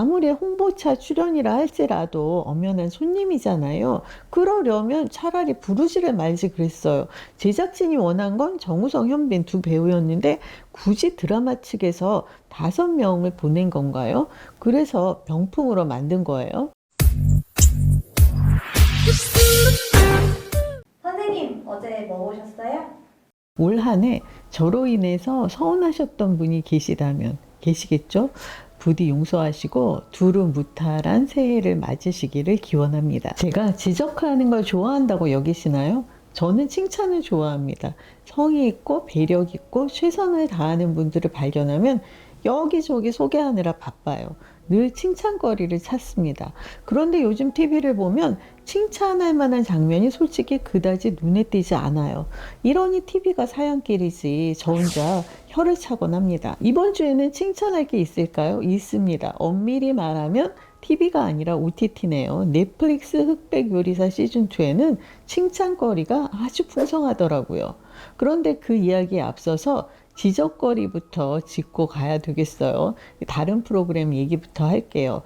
아무리 홍보차 출연이라 할지라도 엄연한 손님이잖아요. 그러려면 차라리 부르지를 말지 그랬어요. 제작진이 원한 건 정우성, 현빈 두 배우였는데 굳이 드라마 측에서 5명을 보낸 건가요? 그래서 병풍으로 만든 거예요. 선생님, 어제 뭐 보셨어요? 올 한 해 저로 인해서 서운하셨던 분이 계시겠죠? 부디 용서하시고 두루 무탈한 새해를 맞으시기를 기원합니다. 제가 지적하는 걸 좋아한다고 여기시나요? 저는 칭찬을 좋아합니다. 성의 있고 배력 있고 최선을 다하는 분들을 발견하면 여기저기 소개하느라 바빠요. 늘 칭찬거리를 찾습니다. 그런데 요즘 TV를 보면 칭찬할 만한 장면이 솔직히 그다지 눈에 띄지 않아요. 이러니 TV가 사연길이지 저 혼자 혀를 차곤 합니다. 이번 주에는 칭찬할 게 있을까요? 있습니다. 엄밀히 말하면 TV가 아니라 OTT네요. 넷플릭스 흑백 요리사 시즌2에는 칭찬거리가 아주 풍성하더라고요. 그런데 그 이야기에 앞서서 지적거리부터 짚고 가야 되겠어요. 다른 프로그램 얘기부터 할게요.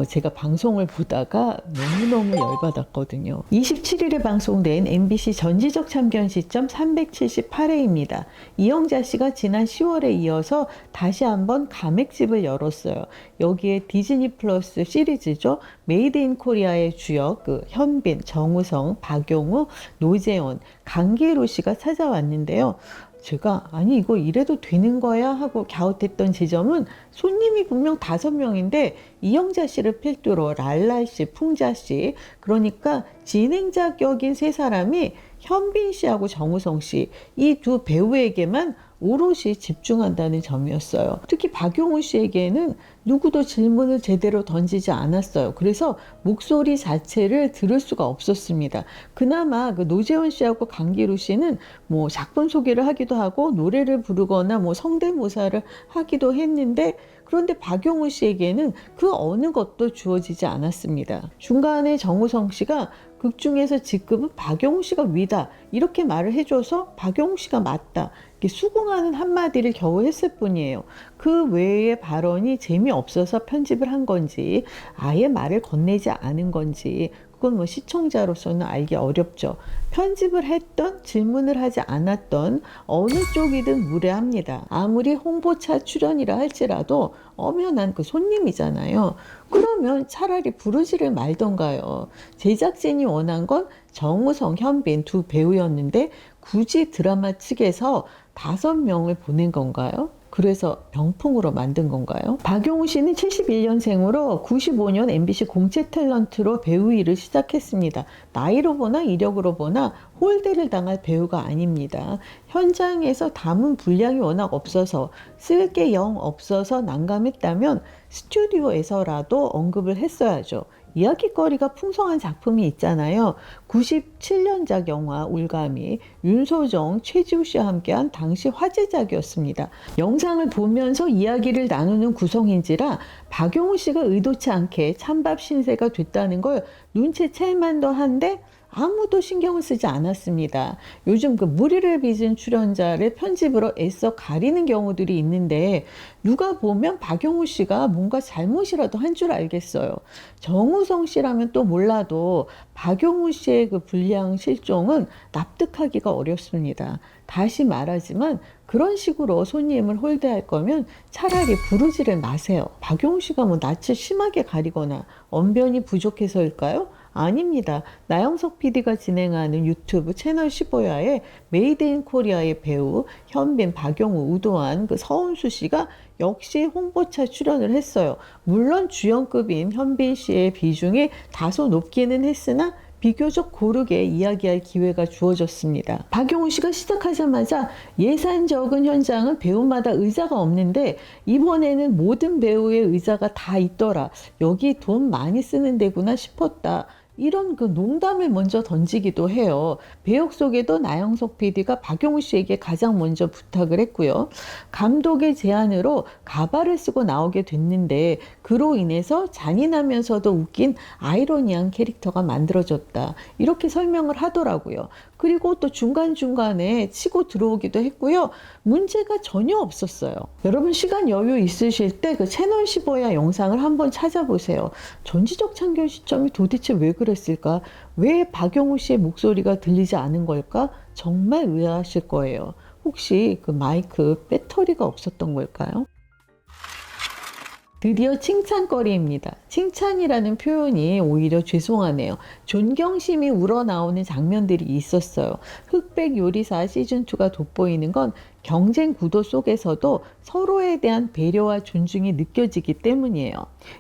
제가 방송을 보다가 너무너무 열받았거든요. 27일에 방송된 MBC 전지적 참견 시점 378회입니다. 이영자 씨가 지난 10월에 이어서 다시 한번 가맥집을 열었어요. 여기에 디즈니 플러스 시리즈죠. 메이드 인 코리아의 주역 현빈, 정우성, 박용우, 노재원, 강계로 씨가 찾아왔는데요. 제가 아니 이거 이래도 되는 거야 하고 갸웃했던 지점은 손님이 분명 5명인데 이영자 씨를 필두로 랄라 씨, 풍자 씨, 그러니까 진행자 격인 3사람이 현빈 씨하고 정우성 씨, 이 두 배우에게만 오롯이 집중한다는 점이었어요. 특히 박용우 씨에게는 누구도 질문을 제대로 던지지 않았어요. 그래서 목소리 자체를 들을 수가 없었습니다. 그나마 노재원 씨하고 강기루 씨는 뭐 작품 소개를 하기도 하고 노래를 부르거나 뭐 성대모사를 하기도 했는데, 그런데 박용우 씨에게는 그 어느 것도 주어지지 않았습니다. 중간에 정우성 씨가 극 중에서 직급은 박용우 씨가 위다 이렇게 말을 해줘서 박용우 씨가 맞다 이렇게 수긍하는 한마디를 겨우 했을 뿐이에요. 그 외의 발언이 재미없어서 편집을 한 건지 아예 말을 건네지 않은 건지 그건 뭐 시청자로서는 알기 어렵죠. 편집을 했던 질문을 하지 않았던 어느 쪽이든 무례합니다. 아무리 홍보차 출연이라 할지라도 엄연한 그 손님이잖아요. 그러면 차라리 부르지를 말던가요. 제작진이 원한 건 정우성, 현빈 두 배우였는데 굳이 드라마 측에서 5명을 보낸 건가요? 그래서 병풍으로 만든 건가요? 박용우 씨는 71년생으로 95년 MBC 공채 탤런트로 배우 일을 시작했습니다. 나이로 보나 이력으로 보나 홀대를 당할 배우가 아닙니다. 현장에서 담은 분량이 워낙 없어서 쓸 게 영 없어서 난감했다면 스튜디오에서라도 언급을 했어야죠. 이야기거리가 풍성한 작품이 있잖아요. 97년작 영화 울가미, 윤소정, 최지우 씨와 함께한 당시 화제작이었습니다. 영상을 보면서 이야기를 나누는 구성인지라 박용우 씨가 의도치 않게 찬밥 신세가 됐다는 걸 눈치챌 만도 한데 아무도 신경을 쓰지 않았습니다. 요즘 그 무리를 빚은 출연자를 편집으로 애써 가리는 경우들이 있는데 누가 보면 박용우 씨가 뭔가 잘못이라도 한 줄 알겠어요. 정우성 씨라면 또 몰라도 박용우 씨의 그 불량 실종은 납득하기가 어렵습니다. 다시 말하지만 그런 식으로 손님을 홀대할 거면 차라리 부르지를 마세요. 박용우 씨가 뭐 낯을 심하게 가리거나 언변이 부족해서일까요? 아닙니다. 나영석 PD가 진행하는 유튜브 채널 15야에 메이드 인 코리아의 배우 현빈, 박용우, 우도환, 서은수 씨가 역시 홍보차 출연을 했어요. 물론 주연급인 현빈 씨의 비중이 다소 높기는 했으나 비교적 고르게 이야기할 기회가 주어졌습니다. 박용우 씨가 시작하자마자 예산 적은 현장은 배우마다 의자가 없는데 이번에는 모든 배우의 의자가 다 있더라. 여기 돈 많이 쓰는 데구나 싶었다. 이런 그 농담을 먼저 던지기도 해요. 배역 속에도 나영석 PD가 박용우 씨에게 가장 먼저 부탁을 했고요. 감독의 제안으로 가발을 쓰고 나오게 됐는데 그로 인해서 잔인하면서도 웃긴 아이러니한 캐릭터가 만들어졌다. 이렇게 설명을 하더라고요. 그리고 또 중간중간에 치고 들어오기도 했고요. 문제가 전혀 없었어요. 여러분 시간 여유 있으실 때 그 채널 15야 영상을 한번 찾아보세요. 전지적 참견 시점이 도대체 왜 그랬을까? 왜 박용우 씨의 목소리가 들리지 않은 걸까? 정말 의아하실 거예요. 혹시 그 마이크 배터리가 없었던 걸까요? 드디어 칭찬거리입니다. 칭찬이라는 표현이 오히려 죄송하네요. 존경심이 우러나오는 장면들이 있었어요. 흑백 요리사 시즌2가 돋보이는 건 경쟁 구도 속에서도 서로에 대한 배려와 존중이 느껴지기 때문이에요.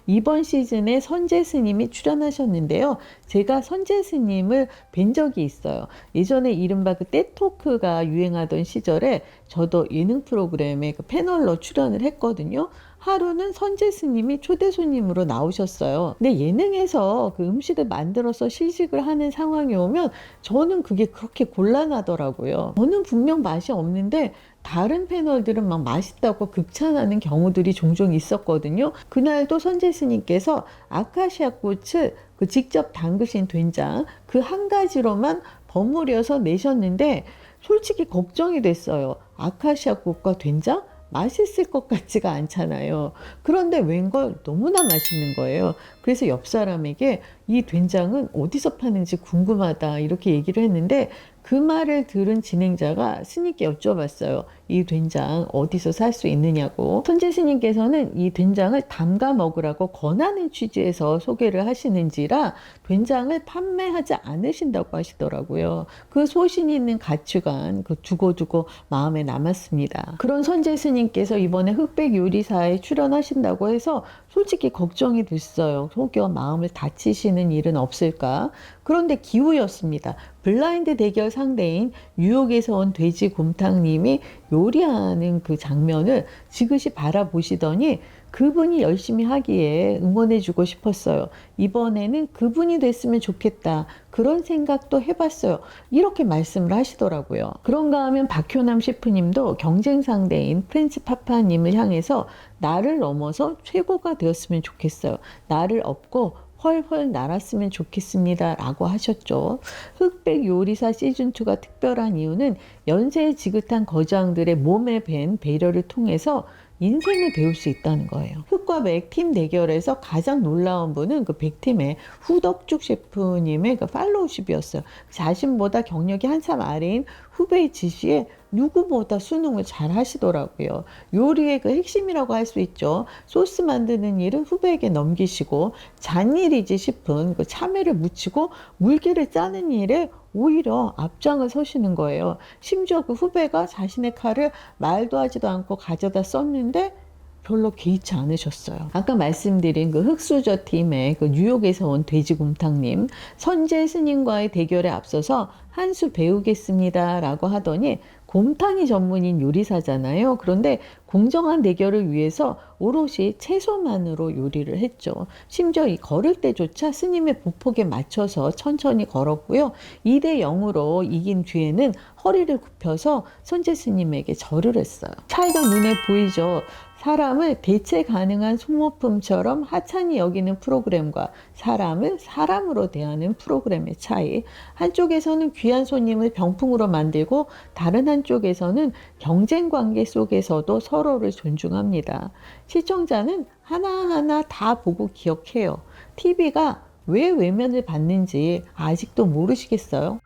이번 시즌에 선재 스님이 출연하셨는데요. 제가 선재 스님을 뵌 적이 있어요. 예전에 이른바 그 떼토크가 유행하던 시절에 저도 예능 프로그램에 그 패널로 출연을 했거든요. 하루는 선재 스님이 초대 손님으로 나오셨어요. 근데 예능에서 그 음식을 만들어서 시식을 하는 상황이 오면 저는 그게 그렇게 곤란하더라고요. 저는 분명 맛이 없는데 다른 패널들은 막 맛있다고 극찬하는 경우들이 종종 있었거든요. 그날도 선재 스님께서 아카시아 꽃을 그 직접 담그신 된장 그 한 가지로만 버무려서 내셨는데 솔직히 걱정이 됐어요. 아카시아 꽃과 된장? 맛있을 것 같지가 않잖아요. 그런데 웬걸 너무나 맛있는 거예요. 그래서 옆 사람에게 이 된장은 어디서 파는지 궁금하다 이렇게 얘기를 했는데 그 말을 들은 진행자가 스님께 여쭤봤어요. 이 된장 어디서 살 수 있느냐고. 선재 스님께서는 이 된장을 담가 먹으라고 권하는 취지에서 소개를 하시는지라 된장을 판매하지 않으신다고 하시더라고요. 그 소신 있는 가치관 그 두고두고 마음에 남았습니다. 그런 선재 스님께서 이번에 흑백 요리사에 출연하신다고 해서 솔직히 걱정이 됐어요. 혹여 마음을 다치시는 일은 없을까? 그런데 기우였습니다. 블라인드 대결 상대인 뉴욕에서 온 돼지곰탕님이 요리하는 그 장면을 지그시 바라보시더니 그분이 열심히 하기에 응원해주고 싶었어요. 이번에는 그분이 됐으면 좋겠다. 그런 생각도 해봤어요. 이렇게 말씀을 하시더라고요. 그런가 하면 박효남 셰프님도 경쟁 상대인 프렌치 파파님을 향해서 나를 넘어서 최고가 되었으면 좋겠어요. 나를 업고 훨훨 날았으면 좋겠습니다 라고 하셨죠. 흑백 요리사 시즌2가 특별한 이유는 연세의 지긋한 거장들의 몸에 밴 배려를 통해서 인생을 배울 수 있다는 거예요. 흑과 백 팀 대결에서 가장 놀라운 분은 그 백팀의 후덕죽 셰프님의 그 팔로우십이었어요. 자신보다 경력이 한참 아래인 후배의 지시에 누구보다 수능을 잘 하시더라고요. 요리의 그 핵심이라고 할 수 있죠. 소스 만드는 일은 후배에게 넘기시고 잔일이지 싶은 그 참외를 무치고 물기를 짜는 일에 오히려 앞장을 서시는 거예요. 심지어 그 후배가 자신의 칼을 말도 하지도 않고 가져다 썼는데 별로 개의치 않으셨어요. 아까 말씀드린 그 흑수저 팀의 그 뉴욕에서 온 돼지곰탕님, 선재 스님과의 대결에 앞서서 한 수 배우겠습니다 라고 하더니 곰탕이 전문인 요리사잖아요. 그런데 공정한 대결을 위해서 오롯이 채소만으로 요리를 했죠. 심지어 이 걸을 때조차 스님의 보폭에 맞춰서 천천히 걸었고요. 2대 0으로 이긴 뒤에는 허리를 굽혀서 선재 스님에게 절을 했어요. 차이가 눈에 보이죠. 사람을 대체 가능한 소모품처럼 하찮이 여기는 프로그램과 사람을 사람으로 대하는 프로그램의 차이. 한쪽에서는 귀한 손님을 병풍으로 만들고 다른 한쪽에서는 경쟁 관계 속에서도 서로를 존중합니다. 시청자는 하나하나 다 보고 기억해요. TV가 왜 외면을 받는지 아직도 모르시겠어요?